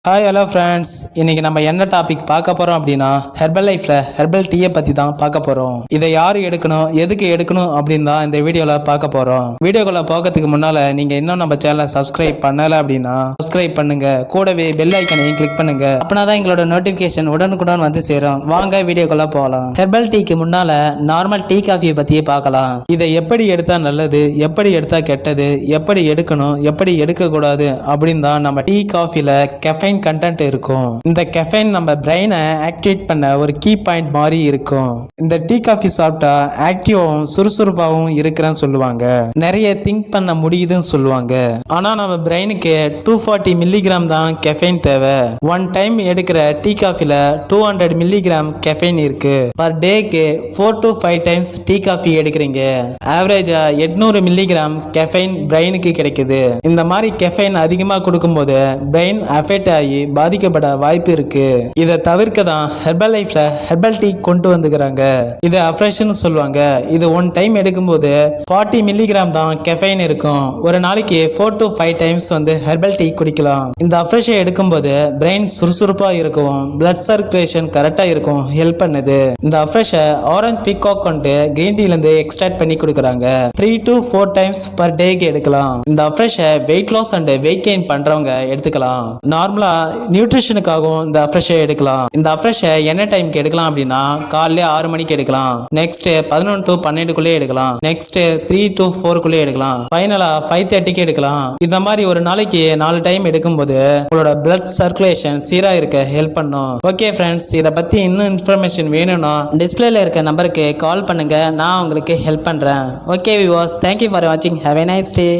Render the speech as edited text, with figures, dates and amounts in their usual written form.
Hi hello friends, இன்னைக்கு நம்ம என்ன டாபிக் பார்க்க போகிறோம் அப்படின்னா ஹெர்பல் லைஃப்பில் ஹெர்பல் டீயை பற்றி தான் பார்க்க போகிறோம். இதை யார் எடுக்கணும், எதுக்கு எடுக்கணும் அப்படின்னு தான் இந்த வீடியோவில் பார்க்க போகிறோம். வீடியோக்குள்ளே போகிறதுக்கு முன்னால் நீங்கள் இன்னும் நம்ம சேனலை சப்ஸ்கிரைப் பண்ணலை அப்படின்னா சப்ஸ்கிரைப் பண்ணுங்க, கூடவே பெல் ஐக்கனையும் கிளிக் பண்ணுங்க. அப்படின்னா தான் எங்களோட நோட்டிஃபிகேஷன் உடனுக்குடன் வந்து சேரும். வாங்க வீடியோக்குள்ளே போகலாம். ஹெர்பல் டீக்கு முன்னால் நார்மல் டீ காஃபியை பற்றியே பார்க்கலாம். இதை எப்படி எடுத்தால் நல்லது, எப்படி எடுத்தால் கெட்டது, எப்படி எடுக்கணும், எப்படி எடுக்கக்கூடாது அப்படின்னு தான் நம்ம டீ காஃபியில் கெஃபைன் கண்டென்ட் இருக்கும். இந்த கெஃபைன் நம்ம பிரெயினை ஆக்டிவேட் பண்ண ஒரு கீ பாயிண்ட் மாதிரி இருக்கும். இந்த டீ காஃபி சாப்பிட்டா ஆக்டிவாகவும் சுறுசுறுப்பாகவும் இருக்கிறேன்னு சொல்லுவாங்க. நிறைய திங்க் பண்ண முடியுதுன்னு சொல்லுவாங்க. ஆனா நம்ம பிரெயினுக்கு 240 மில்லிகிராம் தான் கெஃபைன் தேவை. ஒன் டைம் எடுக்கிற டீ காஃபில 200 மில்லிகிராம் கெஃபைன் இருக்கு. பர் டேக்கு 4 to 5 டைம்ஸ் டீ காஃபி எடுக்கிறீங்க. ஆவரேஜா 800 மில்லிகிராம் கெஃபைன் பிரெயினுக்கு கிடைக்குது. இந்த மாதிரி கெஃபைன் அதிகமா கொடுக்கும்போது பிரெயின் அஃபெக்ட் ஆகி பாதிக்கப்பட வாய்ப்பு இருக்கு. இதை தவிர்க்க தான் ஹெர்பல் லைஃப்ல ஹெர்பல் டீ கொண்டு வந்துக்கிறாங்க. இது அஃப்ரெஷ்னு சொல்லுவாங்க. இது ஒன் டைம் எடுக்கும்போது 40 மில்லிகிராம் தான் கெஃபைன் இருக்கும். ஒரு நாளைக்கு 4 to 5 டைம்ஸ் ஹெர்பல் டீ குடிக்கலாம். இந்த அஃப்ரெஷை எடுக்கும்போது பிரெயின் சுறுசுறுப்பா இருக்கும், பிளட் சர்க்குலேஷன் கரெக்டா இருக்கும், ஹெல்ப் பண்ணுது. இந்த அஃப்ரெஷை ஆரஞ்சு பீகாக் கொண்டு கிரீன் டீல இருந்து எக்ஸ்ட்ராக்ட் பண்ணி கொடுக்குறாங்க. 3 to 4 டைம்ஸ் பர் டேக்கு எடுக்கலாம். இந்த அஃப்ரெஷை weight loss and weight gain பண்றவங்க எடுத்துக்கலாம். நார்மலா நியூட்ரிஷனுக்காகவும் இந்த அஃப்ரெஷை எடுக்கலாம். இந்த அஃப்ரெஷை என்ன டைமுக்கு எடுக்கலாம் அப்படின்னா காலையில 6 மணிக்கு எடுக்கலாம். நெக்ஸ்ட் 11 to 12 எடுக்கலாம். நெக்ஸ்ட் 3 to 4 எடுக்கலாம். ஃபைனலா 5:30 எடுக்கலாம். இந்த மாதிரி ஒரு நாளைக்கு 4 டைம் எடுக்கும்போது உங்களோட பிளட் சர்க்குலேஷன் சீரா இருக்க ஹெல்ப் பண்ணும். ஓகே ஃப்ரெண்ட்ஸ், இதை பத்தி இன்னும் இன்ஃபர்மேஷன் வேணும்னா டிஸ்பிளேல இருக்க நம்பருக்கு கால் பண்ணுங்க, நான் உங்களுக்கு ஹெல்ப் பண்றேன். ஓகே வியூவர்ஸ், தேங்க்யூ ஃபார் வாட்சிங். Have a nice day.